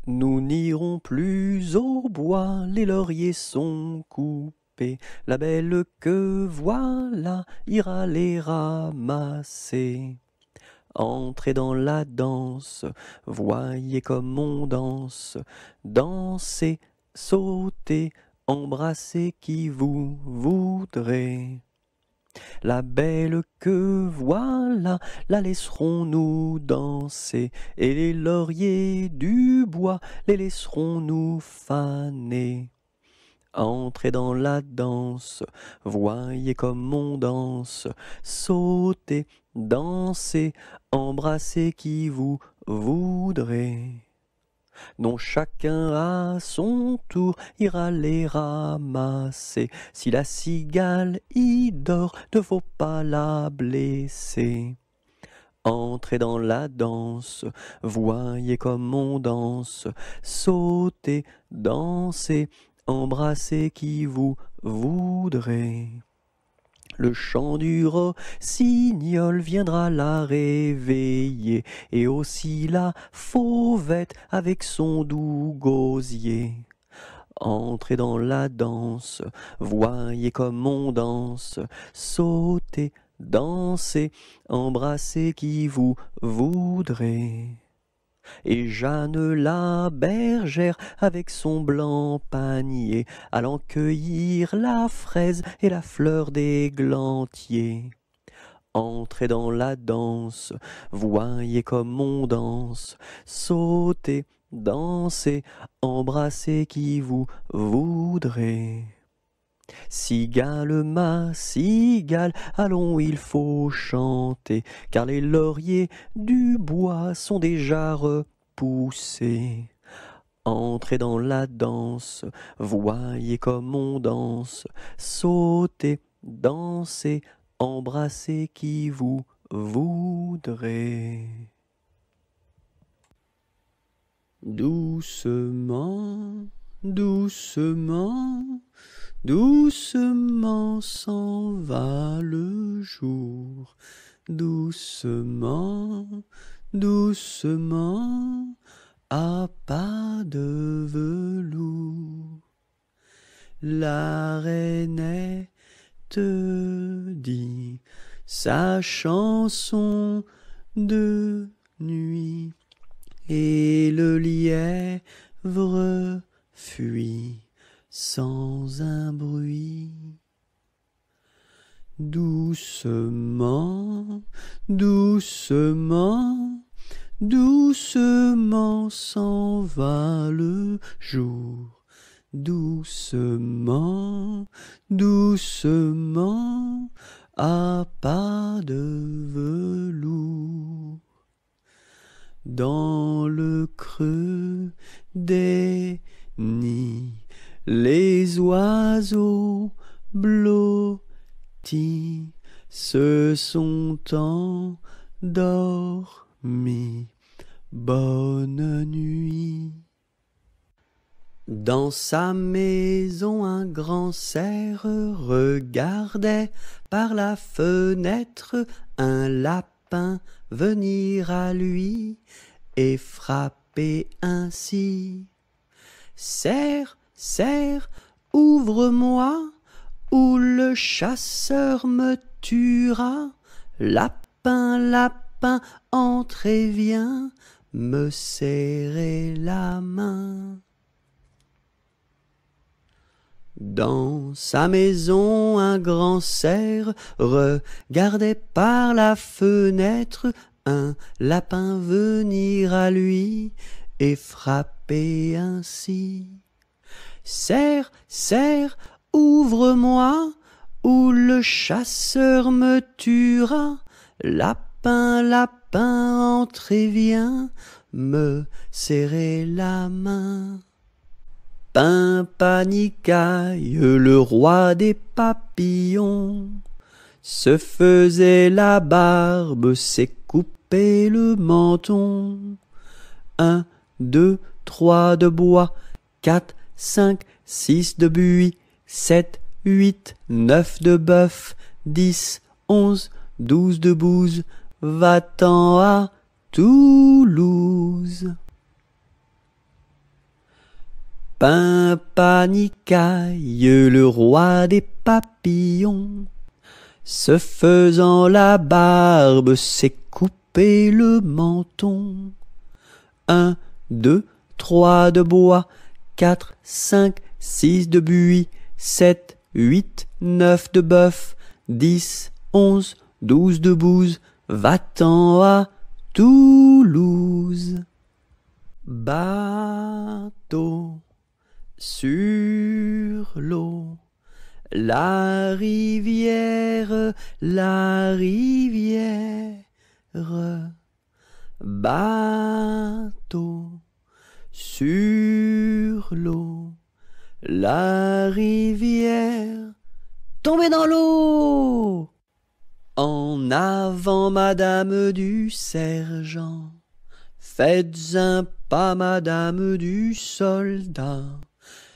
Nous n'irons plus au bois, les lauriers sont coupés. La belle que voilà ira les ramasser. Entrez dans la danse, voyez comme on danse. Dansez, sautez, embrassez qui vous voudrez. La belle que voilà, la laisserons-nous danser, et les lauriers du bois les laisserons-nous faner. Entrez dans la danse, voyez comme on danse, sautez, dansez, embrassez qui vous voudrez. Dont chacun à son tour ira les ramasser. Si la cigale y dort, ne faut pas la blesser. Entrez dans la danse, voyez comme on danse, sautez, dansez, embrassez qui vous voudrez. Le chant du rossignol viendra la réveiller, et aussi la fauvette avec son doux gosier. Entrez dans la danse, voyez comme on danse, sautez, dansez, embrassez qui vous voudrez. Et Jeanne la bergère, avec son blanc panier, allant cueillir la fraise et la fleur d'églantier. Entrez dans la danse, voyez comme on danse, sautez, dansez, embrassez qui vous voudrez. Cigale, ma cigale, allons, il faut chanter, car les lauriers du bois sont déjà repoussés. Entrez dans la danse, voyez comme on danse, sautez, dansez, embrassez qui vous voudrez. Doucement, doucement, doucement s'en va le jour. Doucement, doucement, à pas de velours. La rainette dit sa chanson de nuit, et le lièvre fuit sans un bruit. Doucement, doucement, doucement s'en va le jour. Doucement, doucement, à pas de velours. Dans le creux des nids, les oiseaux blottis se sont endormis. Bonne nuit. Dans sa maison, un grand cerf regardait par la fenêtre un lapin venir à lui et frapper ainsi. Cerf, cerf, ouvre-moi, ou le chasseur me tuera. Lapin, lapin, entre et viens me serrer la main. Dans sa maison, un grand cerf regardait par la fenêtre un lapin venir à lui et frapper ainsi. Cerf, cerf, ouvre-moi, ou le chasseur me tuera. Lapin, lapin, entre et viens me serrer la main. Pimpanicaille, le roi des papillons, se faisait la barbe, s'est coupé le menton. 1, 2, 3 de bois, 4, 5, 6 de buis, 7, 8, 9 de bœuf, 10, 11, 12 de bouse, va-t'en à Toulouse. Pimpanicaille, le roi des papillons, se faisant la barbe, s'est coupé le menton. 1, 2, 3 de bois, 4, 5, 6 de buis, 7, 8, 9 de bœuf, 10, 11, 12 de bouse, va-t'en à Toulouse. Bateau sur l'eau, la rivière, bateau sur l'eau, la rivière, tombez dans l'eau. En avant, madame du sergent, faites un pas, madame du soldat.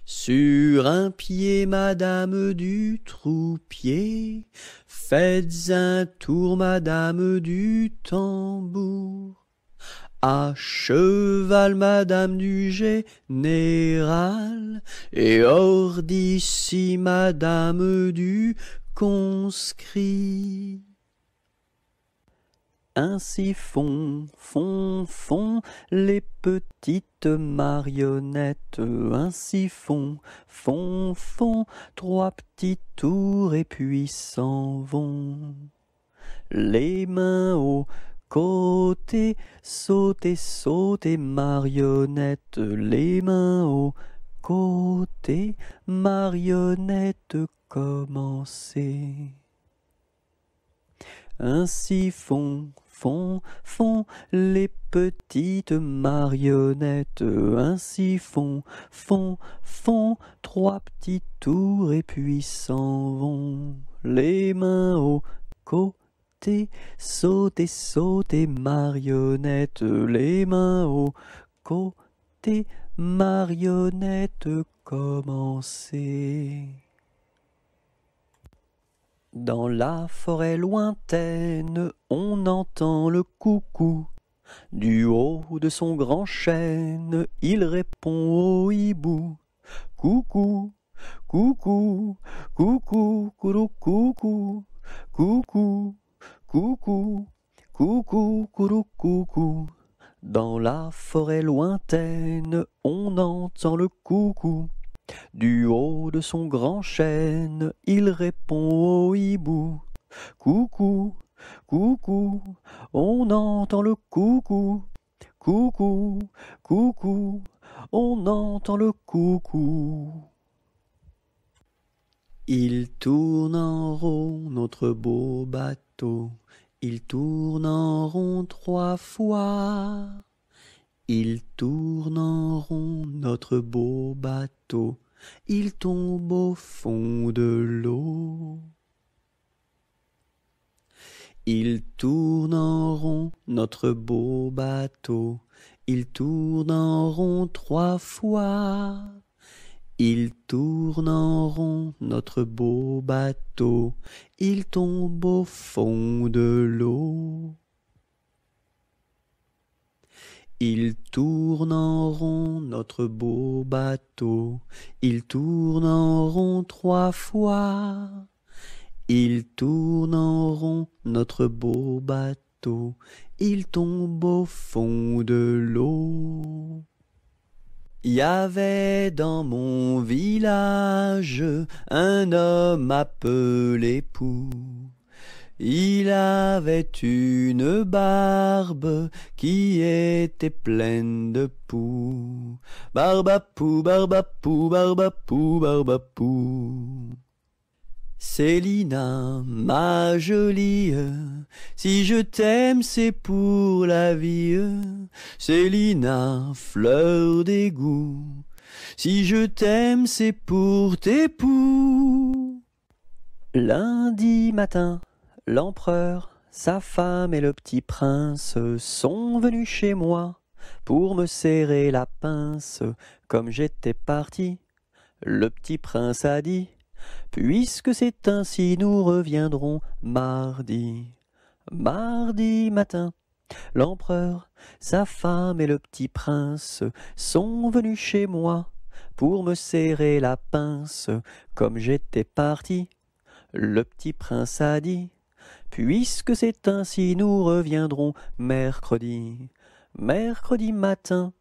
Sur un pied, madame du troupier, faites un tour, madame du tambour. À cheval, madame du général, et hors d'ici, madame du conscrit. Ainsi font les petites marionnettes, ainsi font 3 petits tours et puis s'en vont. Les mains au côté, sauter, sauter, marionnette, les mains au côté, marionnette, commencer. Ainsi font les petites marionnettes, ainsi font 3 petits tours et puis s'en vont. Les mains au côté, sauter, sauter, marionnette, les mains au côté, marionnette, commencer. Dans la forêt lointaine, on entend le coucou. Du haut de son grand chêne, il répond au hibou. Coucou, coucou, coucou, coucou, coucou, coucou, coucou, coucou, coucou, coucou. Dans la forêt lointaine, on entend le coucou. Du haut de son grand chêne, il répond au hibou. Coucou, coucou, on entend le coucou. Coucou, coucou, on entend le coucou. Il tourne en rond notre beau bateau, il tourne en rond 3 fois. Il tourne en rond notre beau bateau, il tombe au fond de l'eau. Il tourne en rond notre beau bateau, il tourne en rond 3 fois. Il tourne en rond notre beau bateau, il tombe au fond de l'eau. Il tourne en rond notre beau bateau, il tourne en rond 3 fois. Il tourne en rond notre beau bateau, il tombe au fond de l'eau. Il y avait dans mon village un homme appelé Pou. Il avait une barbe qui était pleine de poux. Barbapou, barbapou, barbapou, barbapou. Célina, ma jolie, si je t'aime c'est pour la vie. Célina, fleur d'égout, si je t'aime c'est pour tes poux. Lundi matin, l'empereur, sa femme et le petit prince sont venus chez moi pour me serrer la pince. Comme j'étais parti, le petit prince a dit: puisque c'est ainsi, nous reviendrons mardi. Mardi matin, l'empereur, sa femme et le petit prince sont venus chez moi pour me serrer la pince, comme j'étais parti. Le petit prince a dit, puisque c'est ainsi, nous reviendrons mercredi. Mercredi matin,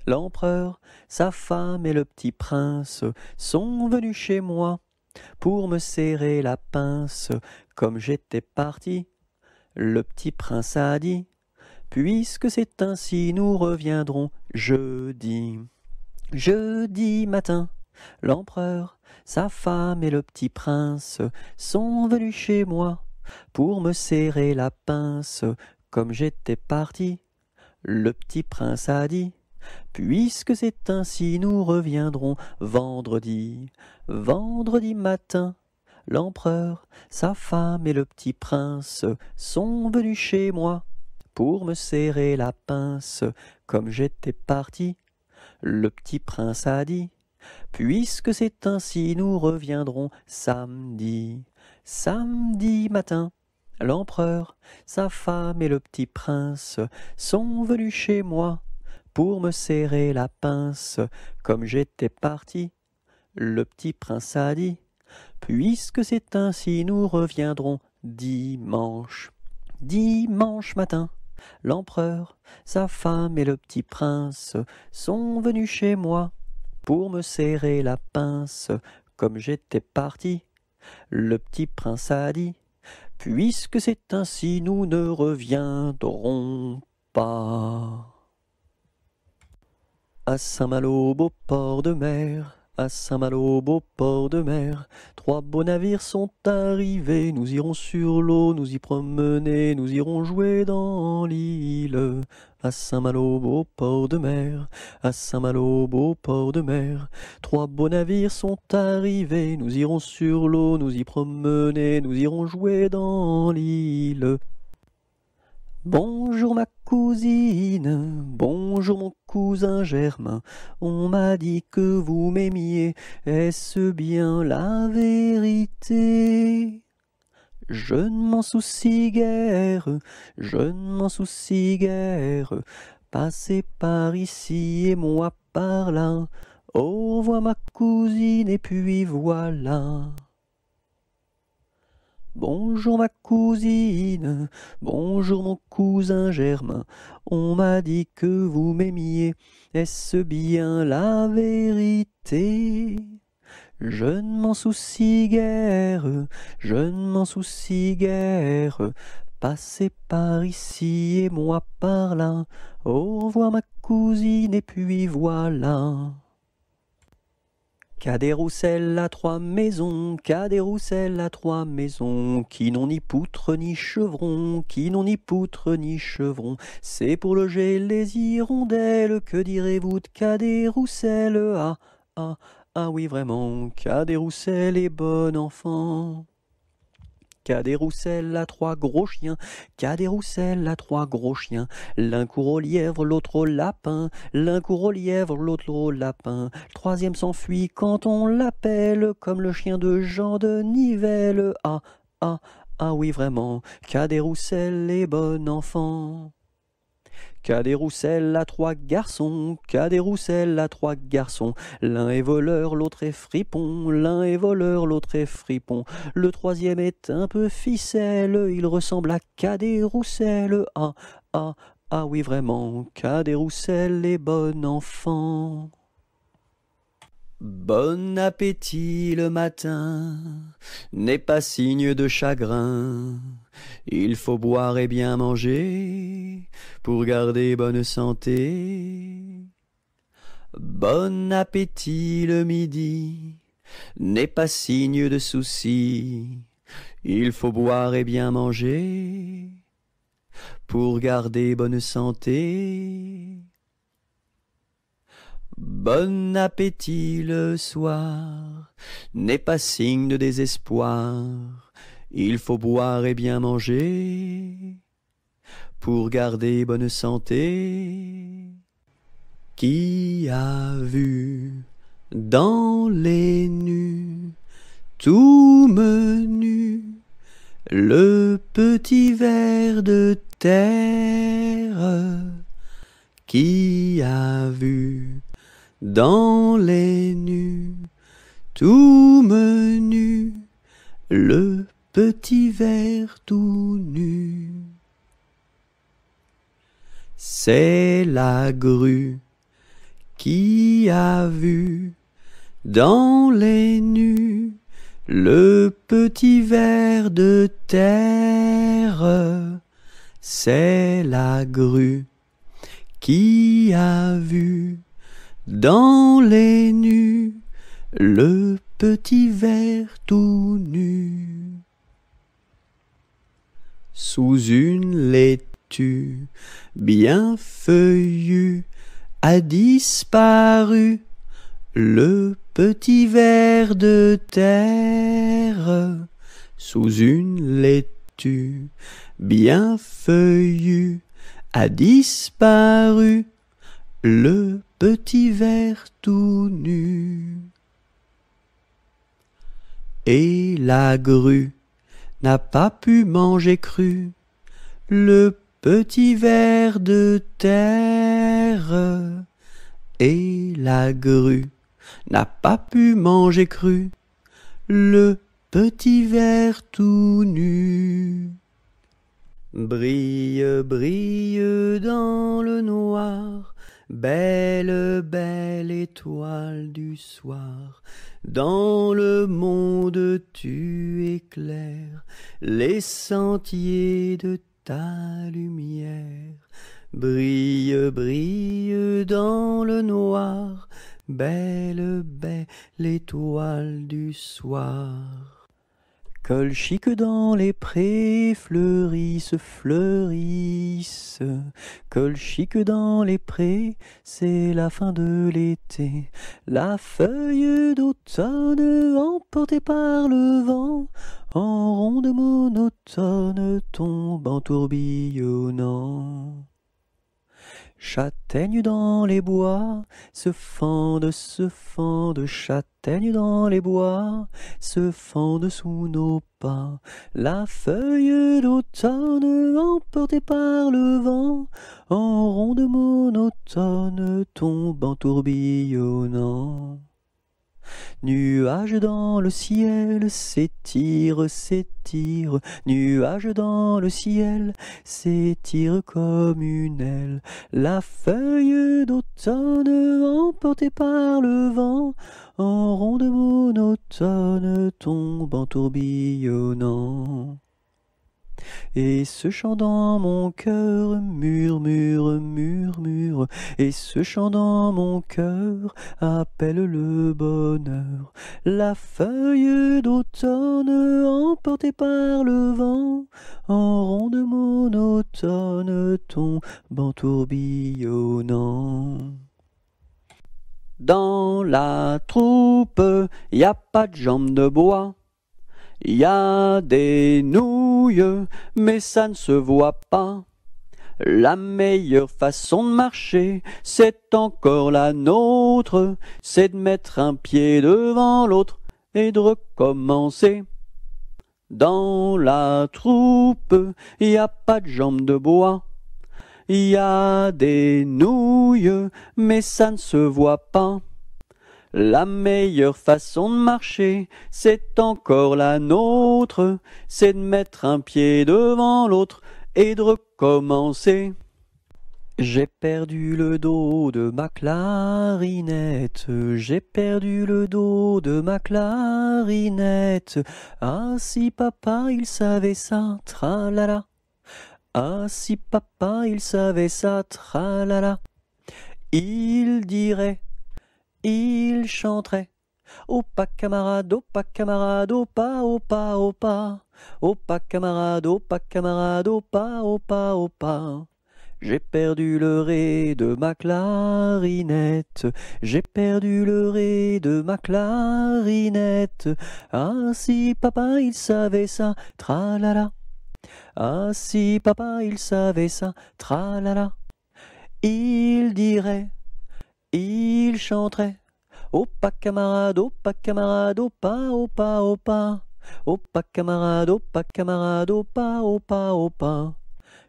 l'empereur, sa femme et le petit prince sont venus chez moi pour me serrer la pince, comme j'étais parti. Le petit prince a dit, puisque c'est ainsi, nous reviendrons jeudi. Jeudi matin, l'empereur, sa femme et le petit prince sont venus chez moi pour me serrer la pince, comme j'étais parti. Le petit prince a dit, puisque c'est ainsi, nous reviendrons vendredi. Vendredi matin, l'empereur, sa femme et le petit prince sont venus chez moi pour me serrer la pince, comme j'étais parti. Le petit prince a dit, puisque c'est ainsi, nous reviendrons samedi. Samedi matin, l'empereur, sa femme et le petit prince sont venus chez moi pour me serrer la pince, comme j'étais parti. Le petit prince a dit, puisque c'est ainsi, nous reviendrons dimanche. Dimanche matin, l'empereur, sa femme et le petit prince sont venus chez moi pour me serrer la pince, comme j'étais parti. Le petit prince a dit, puisque c'est ainsi, nous ne reviendrons pas. À Saint-Malo, beau port de mer, à Saint-Malo, beau port de mer, 3 beaux navires sont arrivés, nous irons sur l'eau, nous y promener, nous irons jouer dans l'île. À Saint-Malo, beau port de mer, à Saint-Malo, beau port de mer, 3 beaux navires sont arrivés, nous irons sur l'eau, nous y promener, nous irons jouer dans l'île. Bonjour ma cousine, bonjour mon cousin Germain, on m'a dit que vous m'aimiez, est-ce bien la vérité? Je ne m'en soucie guère, je ne m'en soucie guère, passez par ici et moi par là, au revoir ma cousine et puis voilà. Bonjour ma cousine, bonjour mon cousin Germain, on m'a dit que vous m'aimiez, est-ce bien la vérité? Je ne m'en soucie guère, je ne m'en soucie guère, passez par ici et moi par là, au revoir ma cousine et puis voilà. Cadet-Roussel a 3 maisons, Cadet-Roussel a 3 maisons, qui n'ont ni poutre ni chevron, qui n'ont ni poutre ni chevron. C'est pour loger les hirondelles, que direz-vous de Cadet-Roussel? Ah, ah, ah oui vraiment, Cadet-Roussel est bon enfant. Cadet-Roussel a 3 gros chiens, Cadet-Roussel a 3 gros chiens. L'un court au lièvre, l'autre au lapin, l'un court au lièvre, l'autre au lapin. Le 3e s'enfuit quand on l'appelle, comme le chien de Jean de Nivelle. Ah, ah, ah oui vraiment, Cadet-Roussel est bon enfant. Cadet-Roussel a 3 garçons, Cadet-Roussel a 3 garçons. L'un est voleur, l'autre est fripon, l'un est voleur, l'autre est fripon. Le 3e est un peu ficelle, il ressemble à Cadet-Roussel. Ah, ah, ah oui vraiment, Cadet-Roussel est bon enfant. Bon appétit le matin n'est pas signe de chagrin. Il faut boire et bien manger pour garder bonne santé. Bon appétit le midi n'est pas signe de souci. Il faut boire et bien manger pour garder bonne santé. Bon appétit le soir n'est pas signe de désespoir. Il faut boire et bien manger pour garder bonne santé. Qui a vu dans les nues, tout menu, le petit ver de terre? Qui a vu dans les nues, tout menu, le petit ver tout nu. C'est la grue qui a vu dans les nues le petit ver de terre. C'est la grue qui a vu dans les nues le petit ver tout nu. Sous une laitue bien feuillue a disparu le petit ver de terre. Sous une laitue bien feuillue a disparu le petit ver tout nu. Et la grue n'a pas pu manger cru le petit ver de terre. Et la grue n'a pas pu manger cru le petit ver tout nu. Brille, brille dans le noir, belle, belle étoile du soir. Dans le monde tu éclaires les sentiers de ta lumière. Brille, brille dans le noir, belle, belle étoile du soir. Colchique dans les prés fleurissent, fleurissent. Colchique dans les prés, c'est la fin de l'été. La feuille d'automne emportée par le vent, en ronde monotone tombe en tourbillonnant. Châtaignes dans les bois se fendent, châtaignes dans les bois se fendent sous nos pas. La feuille d'automne emportée par le vent, en ronde monotone tombe en tourbillonnant. Nuages dans le ciel s'étirent, s'étirent, nuages dans le ciel s'étirent comme une aile. La feuille d'automne emportée par le vent, en ronde monotone tombe en tourbillonnant. Et ce chant dans mon cœur murmure, murmure, et ce chant dans mon cœur appelle le bonheur. La feuille d'automne emportée par le vent, en ronde monotone tombe en tourbillonnant. Dans la troupe, y a pas de jambes de bois. Y a des nouilles, mais ça ne se voit pas. La meilleure façon de marcher, c'est encore la nôtre, c'est de mettre un pied devant l'autre et de recommencer. Dans la troupe, y a pas de jambes de bois. Y a des nouilles, mais ça ne se voit pas. La meilleure façon de marcher, c'est encore la nôtre, c'est de mettre un pied devant l'autre et de recommencer. J'ai perdu le dos de ma clarinette, j'ai perdu le dos de ma clarinette. Ah si papa il savait ça, tralala. Ah si papa il savait ça, tralala. Il dirait, il chanterait. Opa camarade, opa camarade, opa, opa, opa. Opa camarade, opa camarade, opa, opa, opa. J'ai perdu le ré de ma clarinette, j'ai perdu le ré de ma clarinette. Ah si papa il savait ça, tralala. Ah si papa il savait ça, tralala. Il dirait, il chanterait. Opa camarade, opa camarade, opa, opa, opa. Opa camarade, opa camarade, opa, opa, opa.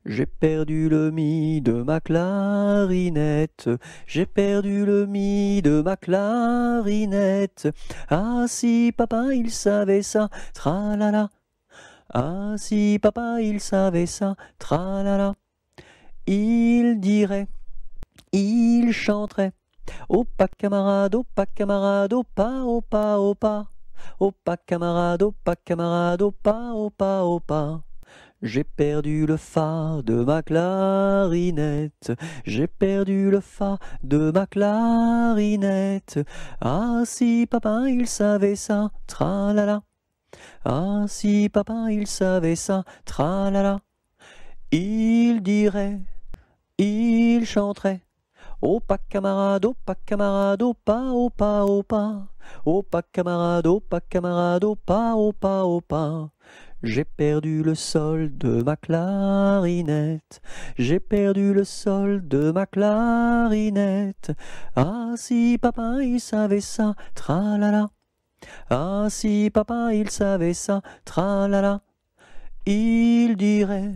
J'ai perdu le mi de ma clarinette, j'ai perdu le mi de ma clarinette. Ah si papa il savait ça, tralala. Ah si papa il savait ça, tralala. Il dirait, il chanterait. Opa camarade, opa camarade, opa, opa, opa. Opa camarade, opa camarade, opa, opa, opa. J'ai perdu le fa de ma clarinette, j'ai perdu le fa de ma clarinette. Ah si papa il savait ça, tralala. Ah si papa il savait ça, tralala. Il dirait, il chanterait. Opa camarade, opa camarade, opa, opa, opa. Opa camarade, opa camarade, opa, opa, opa. J'ai perdu le sol de ma clarinette, j'ai perdu le sol de ma clarinette. Ah si papa il savait ça, tralala. Ah si papa il savait ça, tralala. Il dirait,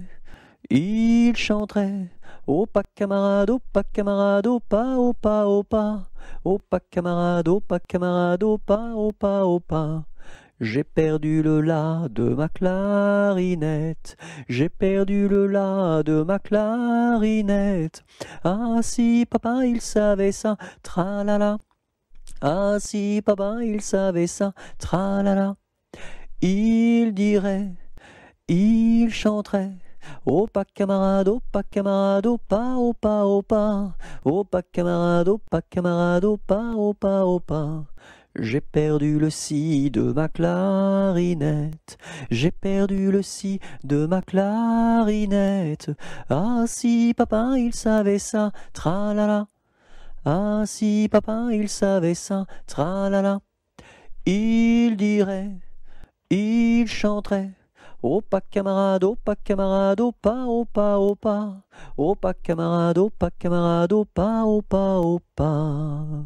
il chanterait. Opa camarade, opa camarade, opa, opa, opa. Opa camarade, opa camarade, opa, opa, opa. J'ai perdu le la de ma clarinette, j'ai perdu le la de ma clarinette. Ah si papa il savait ça, tralala. Ah si papa il savait ça, tralala. Il dirait, il chanterait. Opa camarade, opa camarade, opa, opa, opa. Opa camarade, opa camarade, opa, opa, opa. J'ai perdu le si de ma clarinette, j'ai perdu le si de ma clarinette. Ah si papa il savait ça, tralala. Ah si papa il savait ça, tralala. Il dirait, il chanterait. Opa camarade, opa camarade, opa, opa, opa. Opa camarade, opa camarade, opa, opa, opa.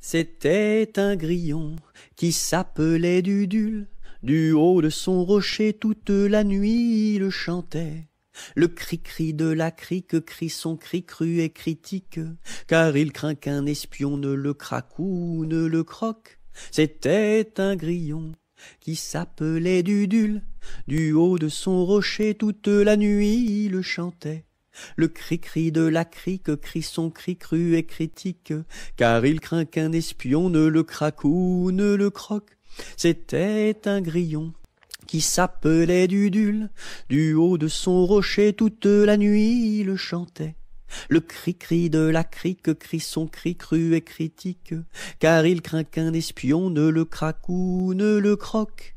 C'était un grillon qui s'appelait Dudule. Du haut de son rocher toute la nuit il chantait. Le cri-cri de la crique crie son cri cru et critique, car il craint qu'un espion ne le craque ou ne le croque. C'était un grillon qui s'appelait Dudule. Du haut de son rocher toute la nuit il chantait. Le cri-cri de la crique crie son cri cru et critique, car il craint qu'un espion ne le craque ou ne le croque. C'était un grillon qui s'appelait Dudule. Du haut de son rocher toute la nuit il chantait. Le cri-cri de la crique crie son cri cru et critique, car il craint qu'un espion ne le craque ou ne le croque.